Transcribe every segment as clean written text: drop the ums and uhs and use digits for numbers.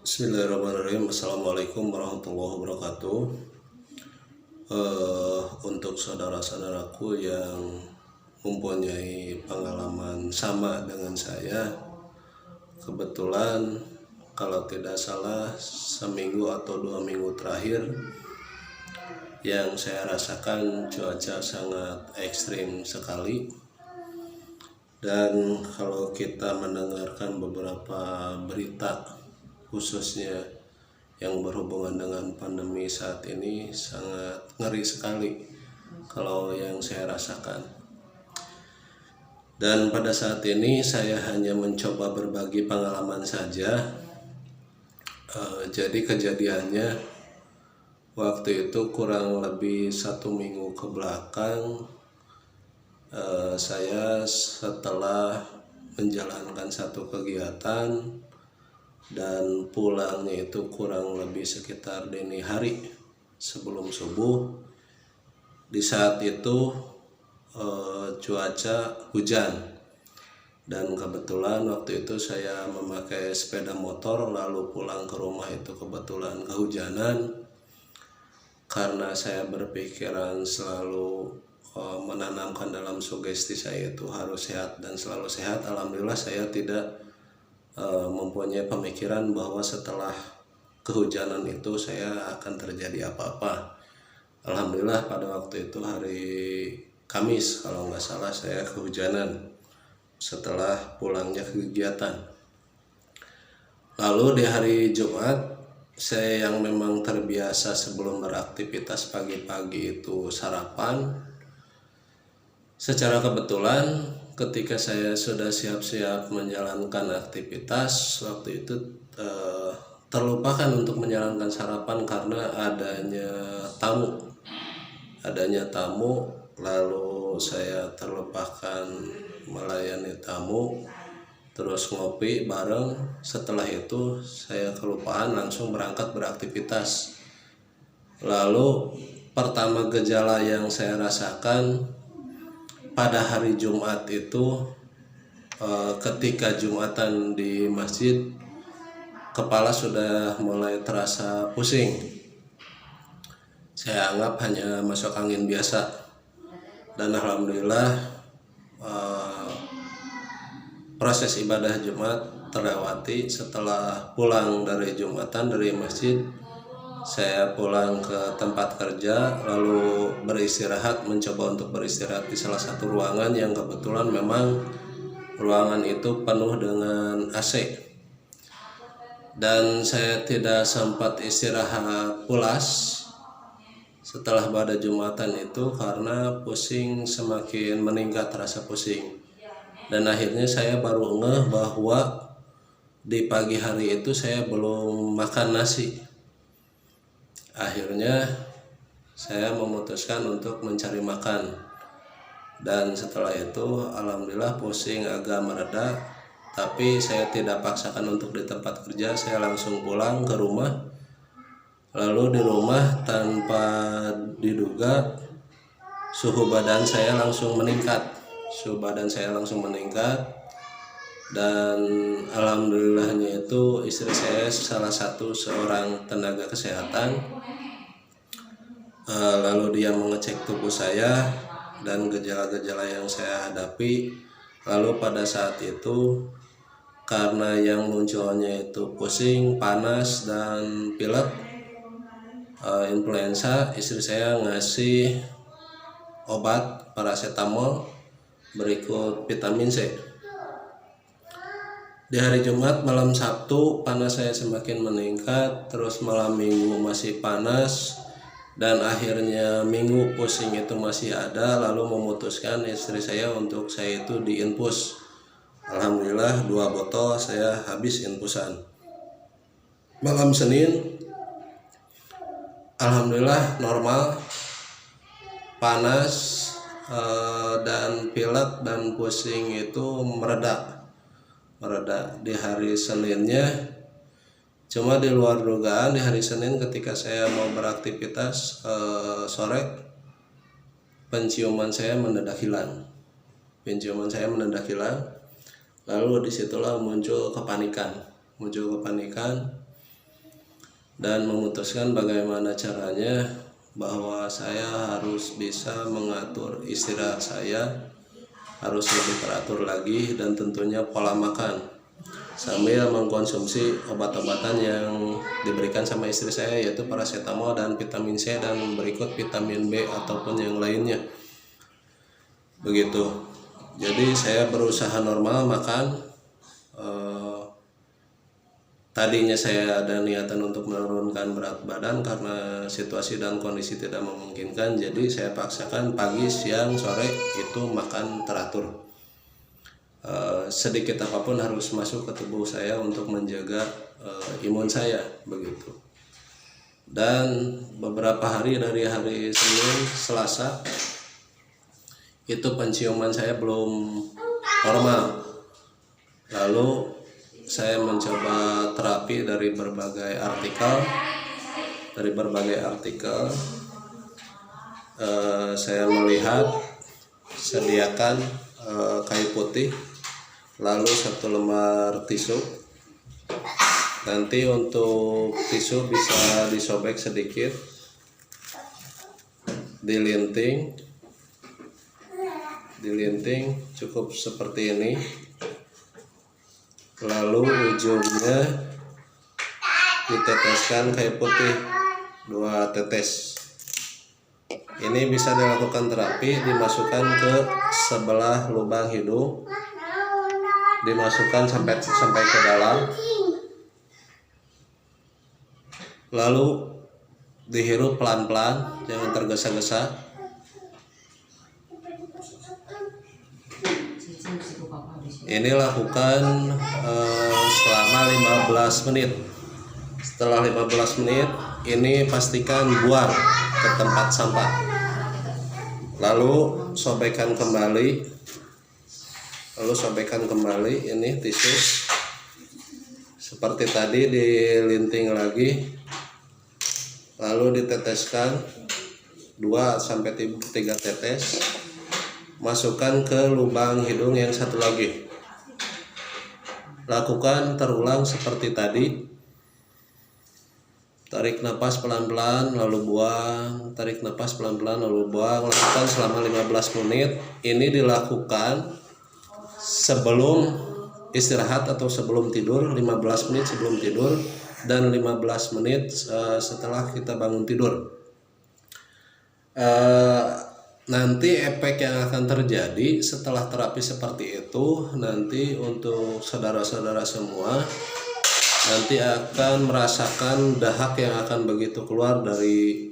Bismillahirrahmanirrahim. Assalamualaikum warahmatullahi wabarakatuh. Untuk saudara-saudaraku yang mempunyai pengalaman sama dengan saya, kebetulan kalau tidak salah seminggu atau 2 minggu terakhir yang saya rasakan cuaca sangat ekstrim sekali. Dan kalau kita mendengarkan beberapa berita khususnya yang berhubungan dengan pandemi saat ini, sangat ngeri sekali kalau yang saya rasakan. Dan pada saat ini saya hanya mencoba berbagi pengalaman saja. Jadi kejadiannya waktu itu kurang lebih 1 minggu ke belakang, saya setelah menjalankan satu kegiatan dan pulangnya itu kurang lebih sekitar dini hari sebelum subuh. Di saat itu cuaca hujan, dan kebetulan waktu itu saya memakai sepeda motor lalu pulang ke rumah itu kebetulan kehujanan. Karena saya berpikiran selalu menanamkan dalam sugesti saya itu harus sehat dan selalu sehat, alhamdulillah saya tidak mempunyai pemikiran bahwa setelah kehujanan itu saya akan terjadi apa-apa. Alhamdulillah pada waktu itu hari Kamis kalau nggak salah saya kehujanan setelah pulangnya kegiatan. Lalu di hari Jumat, saya yang memang terbiasa sebelum beraktivitas pagi-pagi itu sarapan. Secara kebetulan ketika saya sudah siap-siap menjalankan aktivitas, waktu itu terlupakan untuk menjalankan sarapan karena adanya tamu, lalu saya terlupakan melayani tamu, terus ngopi bareng. Setelah itu saya kelupaan langsung berangkat beraktivitas. Lalu pertama gejala yang saya rasakan pada hari Jumat itu, ketika Jumatan di masjid, kepala sudah mulai terasa pusing. Saya anggap hanya masuk angin biasa, dan alhamdulillah proses ibadah Jumat terlewati. Setelah pulang dari Jumatan dari masjid, saya pulang ke tempat kerja lalu mencoba untuk beristirahat di salah satu ruangan yang kebetulan memang ruangan itu penuh dengan AC, dan saya tidak sempat istirahat pulas setelah pada Jumatan itu karena pusing semakin meningkat rasa pusing. Dan akhirnya saya baru ngeh bahwa di pagi hari itu saya belum makan nasi. Akhirnya saya memutuskan untuk mencari makan, dan setelah itu alhamdulillah pusing agak mereda. Tapi saya tidak paksakan untuk di tempat kerja, saya langsung pulang ke rumah. Lalu di rumah tanpa diduga suhu badan saya langsung meningkat. Dan alhamdulillahnya itu istri saya seorang tenaga kesehatan. Lalu dia mengecek tubuh saya dan gejala-gejala yang saya hadapi. Lalu pada saat itu karena yang munculnya itu pusing, panas, dan pilek, influenza, istri saya ngasih obat paracetamol berikut vitamin C. Di hari Jumat malam Sabtu panas saya semakin meningkat, terus malam Minggu masih panas, dan akhirnya Minggu pusing itu masih ada. Lalu memutuskan istri saya untuk saya itu diinfus. Alhamdulillah 2 botol saya habis infusan. Malam Senin alhamdulillah normal, panas dan pilek dan pusing itu mereda. Di hari Seninnya, cuma di luar dugaan, di hari Senin ketika saya mau beraktivitas sore, penciuman saya mendadak hilang. Lalu disitulah muncul kepanikan. dan memutuskan bagaimana caranya bahwa saya harus bisa mengatur istirahat saya, harus lebih teratur lagi, dan tentunya pola makan sambil mengkonsumsi obat-obatan yang diberikan sama istri saya, yaitu paracetamol dan vitamin C, dan berikut vitamin B ataupun yang lainnya begitu. Jadi saya berusaha normal makan. Tadinya saya ada niatan untuk menurunkan berat badan karena situasi dan kondisi tidak memungkinkan, jadi saya paksakan pagi, siang, sore itu makan teratur. Sedikit apapun harus masuk ke tubuh saya untuk menjaga imun saya begitu. Dan beberapa hari dari hari Senin, Selasa itu penciuman saya belum normal. Lalu saya mencoba terapi dari berbagai artikel. Saya melihat sediakan kayu putih, lalu 1 lembar tisu. Nanti untuk tisu bisa disobek sedikit, dilinting cukup seperti ini. Lalu ujungnya diteteskan kayu putih 2 tetes. Ini bisa dilakukan terapi, dimasukkan ke sebelah lubang hidung, dimasukkan sampai ke dalam, lalu dihirup pelan-pelan, jangan tergesa-gesa. Ini lakukan selama 15 menit. Setelah 15 menit ini pastikan buang ke tempat sampah. Lalu sobekkan kembali ini tisu seperti tadi, dilinting lagi, lalu diteteskan 2-3 tetes, masukkan ke lubang hidung yang satu lagi. Lakukan terulang seperti tadi. Tarik napas pelan-pelan lalu buang, tarik napas pelan-pelan lalu buang. Lakukan selama 15 menit. Ini dilakukan sebelum istirahat atau sebelum tidur, 15 menit sebelum tidur dan 15 menit setelah kita bangun tidur. Nanti efek yang akan terjadi setelah terapi seperti itu, nanti untuk saudara-saudara semua nanti akan merasakan dahak yang akan begitu keluar dari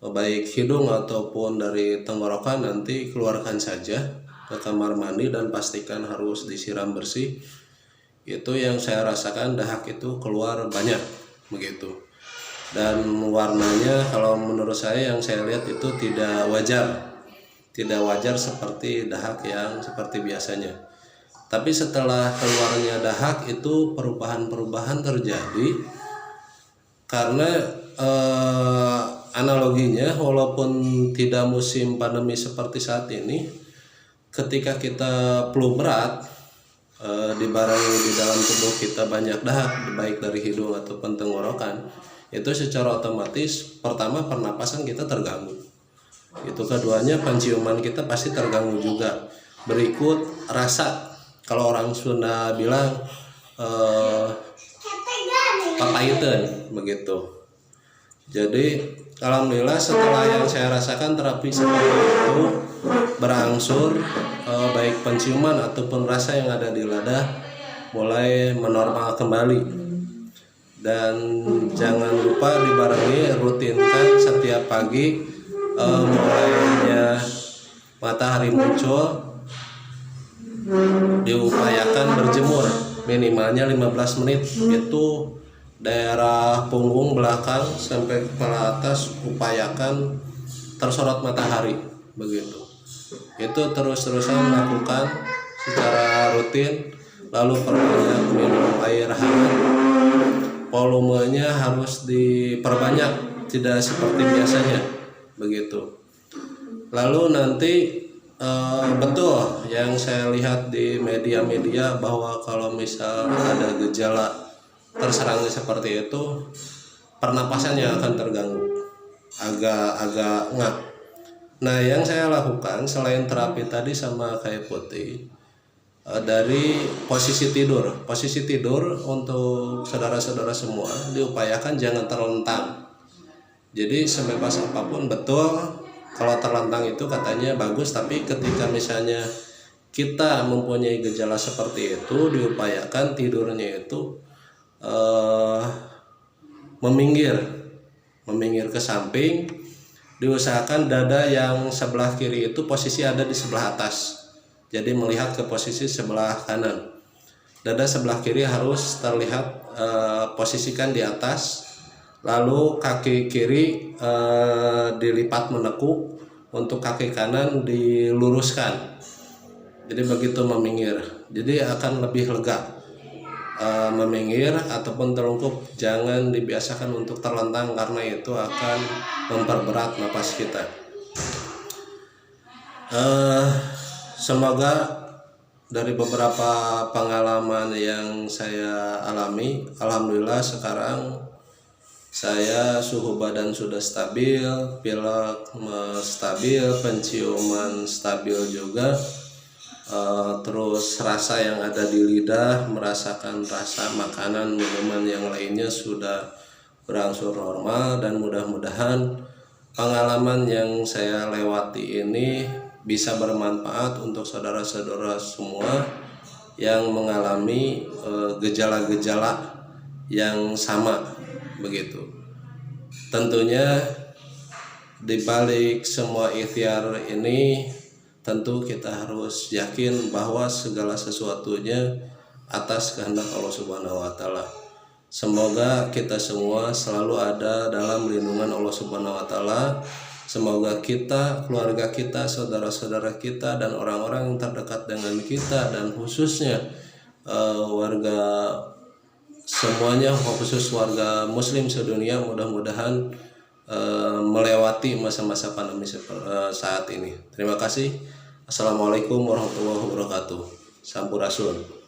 baik hidung ataupun dari tenggorokan. Nanti keluarkan saja ke kamar mandi dan pastikan harus disiram bersih. Itu yang saya rasakan, dahak itu keluar banyak begitu. Dan warnanya kalau menurut saya yang saya lihat itu tidak wajar seperti dahak yang seperti biasanya. Tapi setelah keluarnya dahak itu perubahan-perubahan terjadi karena analoginya, walaupun tidak musim pandemi seperti saat ini, ketika kita flu berat, dibarengi di dalam tubuh kita banyak dahak baik dari hidung ataupun tenggorokan, itu secara otomatis pertama pernapasan kita terganggu. Itu keduanya penciuman kita pasti terganggu juga. Berikut rasa, kalau orang Sunda bilang papaiten begitu. Jadi alhamdulillah setelah yang saya rasakan terapi seperti itu berangsur, baik penciuman ataupun rasa yang ada di lidah mulai menormal kembali. Dan jangan lupa dibarengi rutinkan setiap pagi, mulainya matahari muncul diupayakan berjemur minimalnya 15 menit. Itu daerah punggung belakang sampai kepala atas upayakan tersorot matahari begitu. Itu terus-terusan lakukan secara rutin. Lalu perbanyak minum air hangat, volumenya harus diperbanyak, tidak seperti biasanya begitu. Lalu nanti betul yang saya lihat di media-media bahwa kalau misal ada gejala terserangnya seperti itu, pernapasannya akan terganggu, agak ngap. Nah, yang saya lakukan selain terapi tadi sama kayu putih, dari posisi tidur untuk saudara-saudara semua diupayakan jangan terlentang. Jadi sebebas apapun, betul kalau terlentang itu katanya bagus, tapi ketika misalnya kita mempunyai gejala seperti itu, diupayakan tidurnya itu meminggir ke samping. Diusahakan dada yang sebelah kiri itu posisi ada di sebelah atas, jadi melihat ke posisi sebelah kanan. Dada sebelah kiri harus terlihat posisikan di atas, lalu kaki kiri dilipat menekuk, untuk kaki kanan diluruskan. Jadi begitu meminggir, jadi akan lebih lega. Meminggir ataupun terlungkup jangan dibiasakan untuk terlentang, karena itu akan memperberat napas kita. Semoga dari beberapa pengalaman yang saya alami, alhamdulillah sekarang saya suhu badan sudah stabil, pilek stabil, penciuman stabil juga. Terus rasa yang ada di lidah, merasakan rasa makanan, minuman yang lainnya sudah berangsur normal, dan mudah-mudahan pengalaman yang saya lewati ini bisa bermanfaat untuk saudara-saudara semua yang mengalami gejala-gejala yang sama begitu. Tentunya di balik semua ikhtiar ini, tentu kita harus yakin bahwa segala sesuatunya atas kehendak Allah Subhanahu wa Ta'ala. Semoga kita semua selalu ada dalam lindungan Allah Subhanahu wa Ta'ala. Semoga kita, keluarga kita, saudara-saudara kita, dan orang-orang yang terdekat dengan kita, dan khususnya warga semuanya, khusus warga muslim sedunia, mudah-mudahan melewati masa-masa pandemi saat ini. Terima kasih. Assalamualaikum warahmatullahi wabarakatuh. Sampurasun.